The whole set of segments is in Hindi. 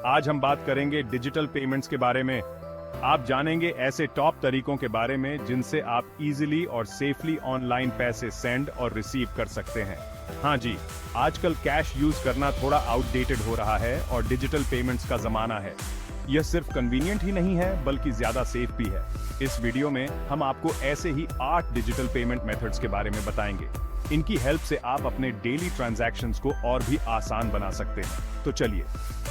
आज हम बात करेंगे डिजिटल पेमेंट्स के बारे में। आप जानेंगे ऐसे टॉप तरीकों के बारे में जिनसे आप इजीली और सेफली ऑनलाइन पैसे सेंड और रिसीव कर सकते हैं। हाँ जी, आजकल कैश यूज करना थोड़ा आउटडेटेड हो रहा है और डिजिटल पेमेंट्स का जमाना है। यह सिर्फ कन्वीनियंट ही नहीं है बल्कि ज्यादा सेफ भी है। इस वीडियो में हम आपको ऐसे ही 8 डिजिटल पेमेंट मेथड्स के बारे में बताएंगे। इनकी हेल्प से आप अपने डेली ट्रांजैक्शंस को और भी आसान बना सकते हैं। तो चलिए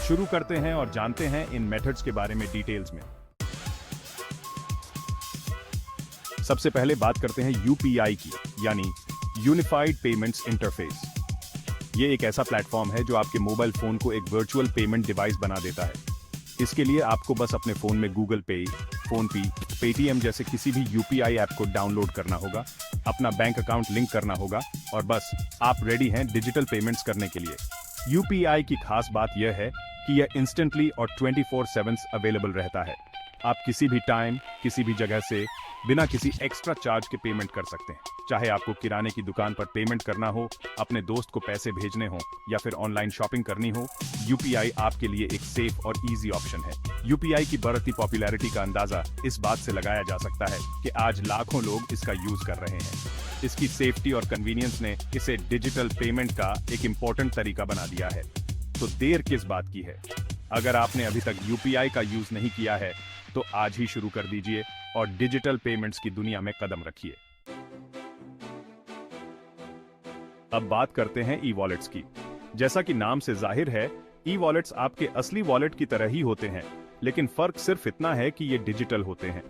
शुरू करते हैं और जानते हैं इन मेथड्स के बारे में डिटेल्स में। सबसे पहले बात करते हैं यूपीआई की, यानी यूनिफाइड पेमेंट्स इंटरफेस। ये एक ऐसा प्लेटफॉर्म है जो आपके मोबाइल फोन को एक वर्चुअल पेमेंट डिवाइस बना देता है। इसके लिए आपको बस अपने फोन में गूगल पे, फोनपे, पेटीएम जैसे किसी भी यूपीआई ऐप को डाउनलोड करना होगा, अपना बैंक अकाउंट लिंक करना होगा और बस आप रेडी हैं डिजिटल पेमेंट्स करने के लिए। यूपीआई की खास बात यह है कि यह इंस्टेंटली और 24/7 अवेलेबल रहता है। आप किसी भी टाइम, किसी भी जगह से बिना किसी एक्स्ट्रा चार्ज के पेमेंट कर सकते हैं। चाहे आपको किराने की दुकान पर पेमेंट करना हो, अपने दोस्त को पैसे भेजने हो या फिर ऑनलाइन शॉपिंग करनी हो, यूपीआई आपके लिए एक सेफ और इजी ऑप्शन है। यूपीआई की बढ़ती पॉपुलैरिटी का अंदाजा इस बात से लगाया जा सकता है कि आज लाखों लोग इसका यूज कर रहे हैं। इसकी सेफ्टी और कन्वीनियंस ने इसे डिजिटल पेमेंट का एक इम्पोर्टेंट तरीका बना दिया है। तो देर किस बात की है? अगर आपने अभी तक यूपीआई का यूज नहीं किया है तो आज ही शुरू कर दीजिए और डिजिटल पेमेंट्स की दुनिया में कदम रखिए। अब बात करते हैं ई वॉलेट्स की। जैसा कि नाम से जाहिर है, ई वॉलेट्स आपके असली वॉलेट की तरह ही होते हैं, लेकिन फर्क सिर्फ इतना है कि ये डिजिटल होते हैं।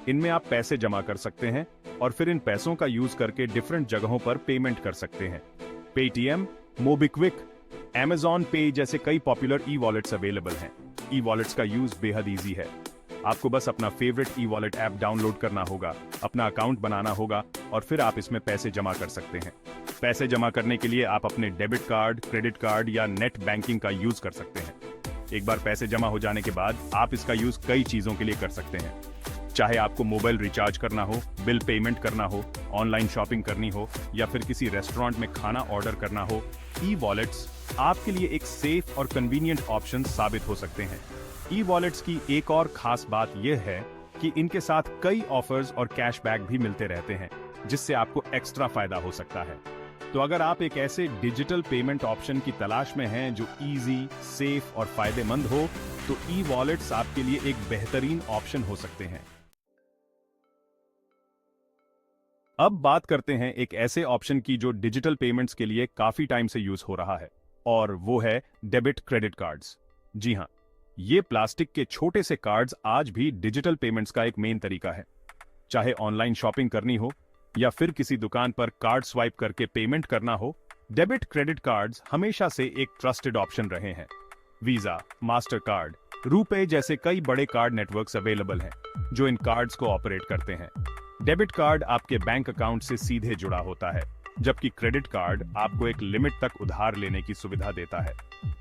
इनमें आप पैसे जमा कर सकते हैं और फिर इन पैसों का यूज करके डिफरेंट जगहों पर पेमेंट कर सकते हैं। पेटीएम, मोबिक्विक, Amazon पे जैसे कई पॉपुलर ई वॉलेट्स अवेलेबल हैं। ई वॉलेट्स का यूज बेहद ईजी है। आपको बस अपना favourite e wallet app download करना होगा, अपना अकाउंट बनाना होगा और फिर आप इसमें पैसे जमा कर सकते हैं। पैसे जमा करने के लिए आप अपने डेबिट कार्ड, क्रेडिट कार्ड या नेट बैंकिंग का यूज कर सकते हैं। एक बार पैसे जमा हो जाने के बाद आप इसका यूज कई चीजों के लिए कर सकते हैं। चाहे आपको मोबाइल रिचार्ज करना हो, बिल पेमेंट करना हो, ऑनलाइन शॉपिंग करनी हो या फिर किसी रेस्टोरेंट में खाना ऑर्डर करना हो, ई वॉलेट्स आपके लिए एक सेफ और कन्वीनियंट ऑप्शन साबित हो सकते हैं। ई वॉलेट्स की एक और खास बात यह है कि इनके साथ कई ऑफर्स और कैशबैक भी मिलते रहते हैं, जिससे आपको एक्स्ट्रा फायदा हो सकता है। तो अगर आप एक ऐसे डिजिटल पेमेंट ऑप्शन की तलाश में हैं जो इजी, सेफ और फायदेमंद हो, तो ई वॉलेट्स आपके लिए एक बेहतरीन ऑप्शन हो सकते हैं। अब बात करते हैं एक ऐसे ऑप्शन की जो डिजिटल पेमेंट्स के लिए काफी टाइम से यूज हो रहा है, और वो है डेबिट क्रेडिट कार्ड्स। जी हां, ये प्लास्टिक के छोटे से कार्ड्स आज भी डिजिटल पेमेंट्स का एक मेन तरीका है। चाहे ऑनलाइन शॉपिंग करनी हो या फिर किसी दुकान पर कार्ड स्वाइप करके पेमेंट करना हो, डेबिट क्रेडिट कार्ड्स हमेशा से एक ट्रस्टेड ऑप्शन रहे हैं। वीजा, मास्टर कार्ड, रुपे जैसे कई बड़े कार्ड नेटवर्क्स अवेलेबल हैं जो इन कार्ड्स को ऑपरेट करते हैं। डेबिट कार्ड आपके बैंक अकाउंट से सीधे जुड़ा होता है, जबकि क्रेडिट कार्ड आपको एक लिमिट तक उधार लेने की सुविधा देता है।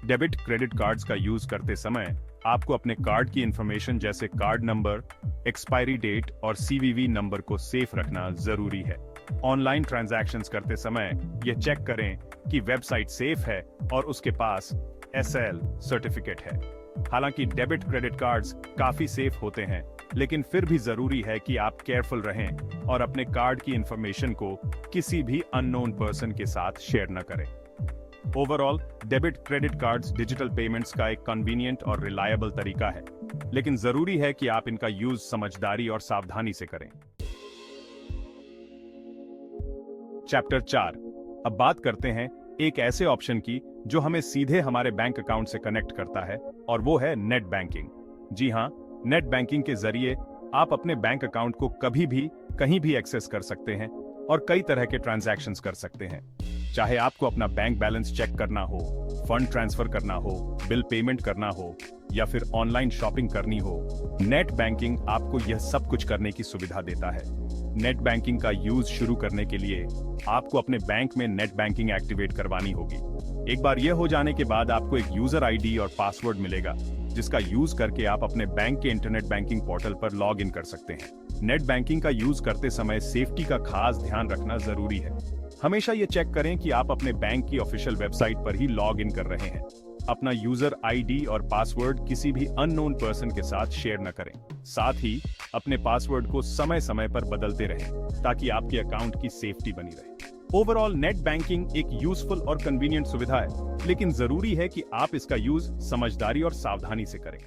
डेबिट क्रेडिट कार्ड्स का यूज करते समय आपको अपने कार्ड की इंफॉर्मेशन जैसे कार्ड नंबर, एक्सपायरी डेट और सीवीवी नंबर को सेफ रखना जरूरी है। ऑनलाइन ट्रांजैक्शंस करते समय यह चेक करें कि वेबसाइट सेफ है और उसके पास एसएल सर्टिफिकेट है। हालांकि डेबिट क्रेडिट कार्ड्स काफी सेफ होते हैं, लेकिन फिर भी जरूरी है कि आप केयरफुल रहें और अपने कार्ड की इंफॉर्मेशन को किसी भी अननोन पर्सन के साथ शेयर न करें। Overall, debit credit cards digital payments का एक कन्वीनियंट और रिलायबल तरीका है, लेकिन जरूरी है कि आप इनका यूज समझदारी और सावधानी से करें। चैप्टर 4। अब बात करते हैं एक ऐसे ऑप्शन की जो हमें सीधे हमारे बैंक अकाउंट से कनेक्ट करता है, और वो है नेट बैंकिंग। जी हां, नेट बैंकिंग के जरिए आप अपने बैंक अकाउंट को कभी भी कहीं भी एक्सेस कर सकते हैं और कई तरह के ट्रांजैक्शंस कर सकते हैं। चाहे आपको अपना बैंक बैलेंस चेक करना हो, फंड ट्रांसफर करना हो, बिल पेमेंट करना हो या फिर ऑनलाइन शॉपिंग करनी हो, नेट बैंकिंग आपको यह सब कुछ करने की सुविधा देता है। नेट बैंकिंग का यूज शुरू करने के लिए आपको अपने बैंक में नेट बैंकिंग एक्टिवेट करवानी होगी। एक बार यह हो जाने के बाद आपको एक यूजर आईडी और पासवर्ड मिलेगा, जिसका यूज करके आप अपने बैंक के इंटरनेट बैंकिंग पोर्टल पर लॉग इन कर सकते हैं। नेट बैंकिंग का यूज करते समय सेफ्टी का खास ध्यान रखना जरूरी है। हमेशा ये चेक करें कि आप अपने बैंक की ऑफिशियल वेबसाइट पर ही लॉग इन कर रहे हैं। अपना यूजर आईडी और पासवर्ड किसी भी अननोन पर्सन के साथ शेयर न करें। साथ ही अपने पासवर्ड को समय समय पर बदलते रहें ताकि आपके अकाउंट की सेफ्टी बनी रहे। ओवरऑल नेट बैंकिंग एक यूजफुल और कन्वीनियंट सुविधा है, लेकिन जरूरी है कि आप इसका यूज समझदारी और सावधानी से करें।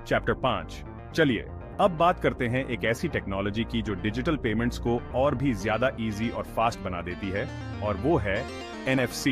चैप्टर 5। चलिए अब बात करते हैं एक ऐसी टेक्नोलॉजी की जो डिजिटल पेमेंट्स को और भी ज्यादा इजी और फास्ट बना देती है, और वो है NFC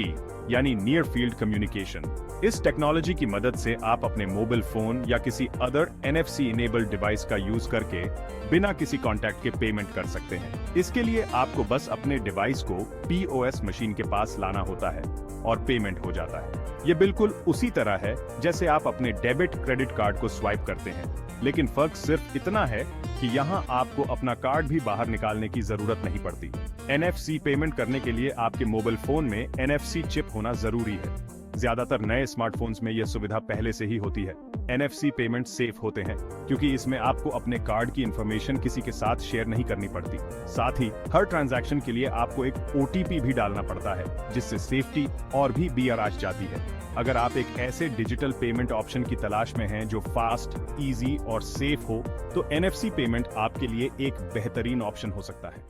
यानी नियर फील्ड कम्युनिकेशन। इस टेक्नोलॉजी की मदद से आप अपने मोबाइल फोन या किसी अदर NFC इनेबल्ड डिवाइस का यूज करके बिना किसी कॉन्टैक्ट के पेमेंट कर सकते हैं। इसके लिए आपको बस अपने डिवाइस को POS मशीन के पास लाना होता है और पेमेंट हो जाता है। ये बिल्कुल उसी तरह है जैसे आप अपने डेबिट क्रेडिट कार्ड को स्वाइप करते हैं, लेकिन फर्क सिर्फ इतना है कि यहाँ आपको अपना कार्ड भी बाहर निकालने की जरूरत नहीं पड़ती। NFC पेमेंट करने के लिए आपके मोबाइल फोन में NFC चिप होना जरूरी है। ज्यादातर नए स्मार्टफोन्स में यह सुविधा पहले से ही होती है। NFC पेमेंट सेफ होते हैं क्योंकि इसमें आपको अपने कार्ड की इंफॉर्मेशन किसी के साथ शेयर नहीं करनी पड़ती। साथ ही हर ट्रांजैक्शन के लिए आपको एक OTP भी डालना पड़ता है, जिससे सेफ्टी और भी BR जाती है। अगर आप एक ऐसे डिजिटल पेमेंट ऑप्शन की तलाश में हैं जो फास्ट, इजी और सेफ हो, तो NFC पेमेंट आपके लिए एक बेहतरीन ऑप्शन हो सकता है।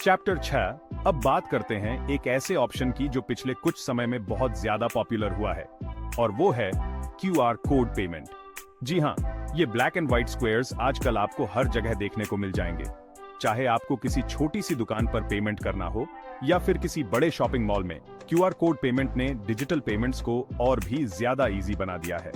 चैप्टर 6। अब बात करते हैं एक ऐसे ऑप्शन की जो पिछले कुछ समय में बहुत ज्यादा पॉपुलर हुआ है, और वो है QR कोड पेमेंट। जी हाँ, ये ब्लैक एंड व्हाइट स्क्वायर्स आजकल आपको हर जगह देखने को मिल जाएंगे। चाहे आपको किसी छोटी सी दुकान पर पेमेंट करना हो या फिर किसी बड़े शॉपिंग मॉल में, QR कोड पेमेंट ने डिजिटल पेमेंट्स को और भी ज्यादा इजी बना दिया है।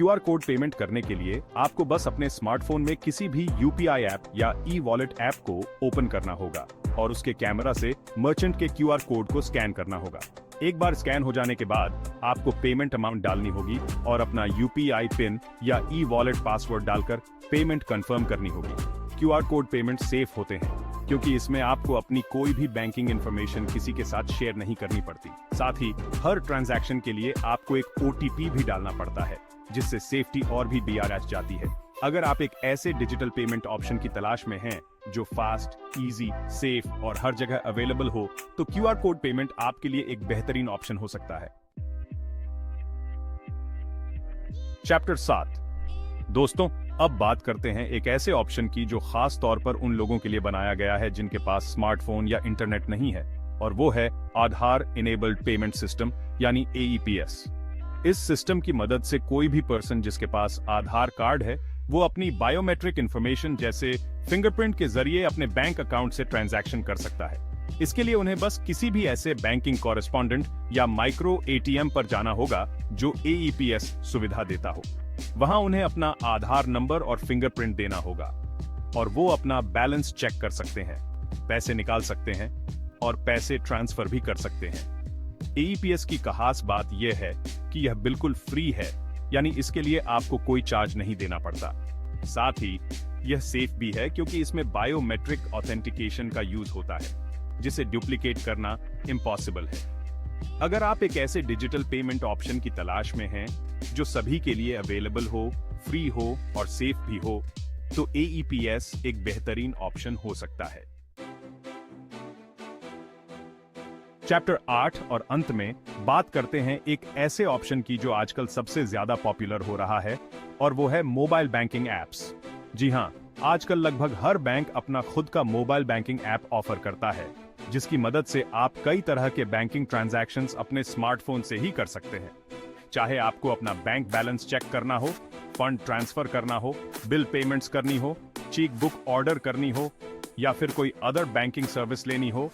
QR कोड पेमेंट करने के लिए आपको बस अपने स्मार्टफोन में किसी भी UPI ऐप या ई-वॉलेट ऐप को ओपन करना होगा और उसके कैमरा से मर्चेंट के QR कोड को स्कैन करना होगा। एक बार स्कैन हो जाने के बाद आपको पेमेंट अमाउंट डालनी होगी और अपना UPI पिन या ई-वॉलेट पासवर्ड डालकर पेमेंट कंफर्म करनी होगी। QR कोड पेमेंट सेफ होते हैं क्योंकि इसमें आपको अपनी कोई भी बैंकिंग इंफॉर्मेशन किसी के साथ शेयर नहीं करनी पड़ती। साथ ही हर ट्रांजैक्शन के लिए आपको एक OTP भी डालना पड़ता है, जिससे सेफ्टी और भी BR जाती है। अगर आप एक ऐसे डिजिटल पेमेंट ऑप्शन की तलाश में हैं जो फास्ट, इजी, सेफ और हर जगह अवेलेबल हो, तो QR कोड पेमेंट आपके लिए एक बेहतरीन ऑप्शन हो सकता है। चैप्टर 7। दोस्तों, अब बात करते हैं एक ऐसे ऑप्शन की जो खास तौर पर उन लोगों के लिए बनाया गया है जिनके पास स्मार्टफोन या इंटरनेट नहीं है, और वो है आधार इनेबल्ड पेमेंट सिस्टम यानी AEPS। इस सिस्टम की मदद से कोई भी पर्सन जिसके पास आधार कार्ड है, वो अपनी बायोमेट्रिक इंफॉर्मेशन जैसे फिंगरप्रिंट के जरिए अपने बैंक अकाउंट से ट्रांजैक्शन कर सकता है। इसके लिए उन्हें बस किसी भी ऐसे बैंकिंग कॉरेस्पॉन्डेंट या माइक्रो ATM पर जाना होगा जो AEPS सुविधा देता हो। वहां उन्हें अपना आधार नंबर और फिंगरप्रिंट देना होगा और वो अपना बैलेंस चेक कर सकते हैं, पैसे निकाल सकते हैं और पैसे ट्रांसफर भी कर सकते हैं। AEPS की खास बात यह है कि यह बिल्कुल फ्री है, यानी इसके लिए आपको कोई चार्ज नहीं देना पड़ता। साथ ही यह सेफ भी है क्योंकि इसमें बायोमेट्रिक ऑथेंटिकेशन का यूज होता है, जिसे डुप्लीकेट करना इम्पॉसिबल है। अगर आप एक ऐसे डिजिटल पेमेंट ऑप्शन की तलाश में हैं जो सभी के लिए अवेलेबल हो, फ्री हो और सेफ भी हो, तो AEPS एक बेहतरीन ऑप्शन हो सकता है। चैप्टर 8 और अंत में बात करते हैं एक ऐसे ऑप्शन की जो आजकल सबसे ज्यादा पॉपुलर हो रहा है, और वो है मोबाइल बैंकिंग एप्स। जी हां, आजकल लगभग हर बैंक अपना खुद का मोबाइल बैंकिंग ऐप ऑफर करता है, जिसकी मदद से आप कई तरह के बैंकिंग ट्रांजैक्शंस अपने स्मार्टफोन से ही कर सकते हैं। चाहे आपको अपना बैंक बैलेंस चेक करना हो, फंड ट्रांसफर करना हो, बिल पेमेंट्स करनी हो, चेक बुक ऑर्डर करनी हो या फिर कोई अदर बैंकिंग सर्विस लेनी हो,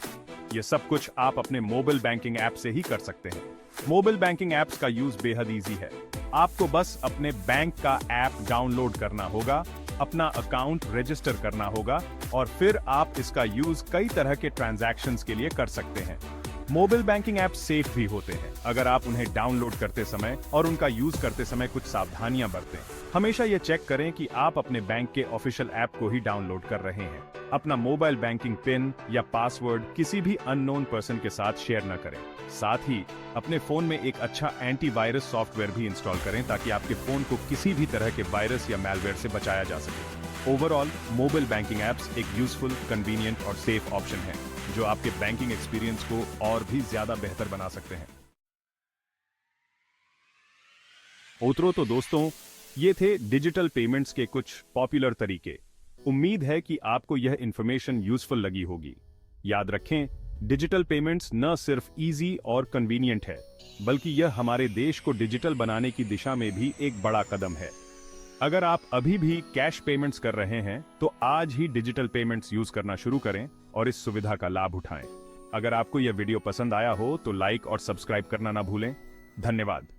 ये सब कुछ आप अपने मोबाइल बैंकिंग ऐप से ही कर सकते हैं। मोबाइल बैंकिंग ऐप्स का यूज बेहद इजी है। आपको बस अपने बैंक का ऐप डाउनलोड करना होगा, अपना अकाउंट रजिस्टर करना होगा और फिर आप इसका यूज कई तरह के ट्रांजैक्शंस के लिए कर सकते हैं। मोबाइल बैंकिंग ऐप सेफ भी होते हैं अगर आप उन्हें डाउनलोड करते समय और उनका यूज करते समय कुछ सावधानियां बरतें। हमेशा ये चेक करें कि आप अपने बैंक के ऑफिशियल ऐप को ही डाउनलोड कर रहे हैं। अपना मोबाइल बैंकिंग पिन या पासवर्ड किसी भी अननोन पर्सन के साथ शेयर न करें। साथ ही अपने फोन में एक अच्छा एंटीवायरस सॉफ्टवेयर भी इंस्टॉल करें ताकि आपके फोन को किसी भी तरह के वायरस या मैलवेयर से बचाया जा सके। ओवरऑल मोबाइल बैंकिंग एप्स एक यूजफुल, कन्वीनियंट और सेफ ऑप्शन है जो आपके बैंकिंग एक्सपीरियंस को और भी ज्यादा बेहतर बना सकते हैं। तो दोस्तों, ये थे डिजिटल पेमेंट्स के कुछ पॉपुलर तरीके। उम्मीद है कि आपको यह इंफॉर्मेशन यूजफुल लगी होगी। याद रखें, डिजिटल पेमेंट्स न सिर्फ इजी और कन्वीनियंट है, बल्कि यह हमारे देश को डिजिटल बनाने की दिशा में भी एक बड़ा कदम है। अगर आप अभी भी कैश पेमेंट्स कर रहे हैं, तो आज ही डिजिटल पेमेंट्स यूज करना शुरू करें और इस सुविधा का लाभ उठाएं। अगर आपको यह वीडियो पसंद आया हो तो लाइक और सब्सक्राइब करना ना भूलें। धन्यवाद।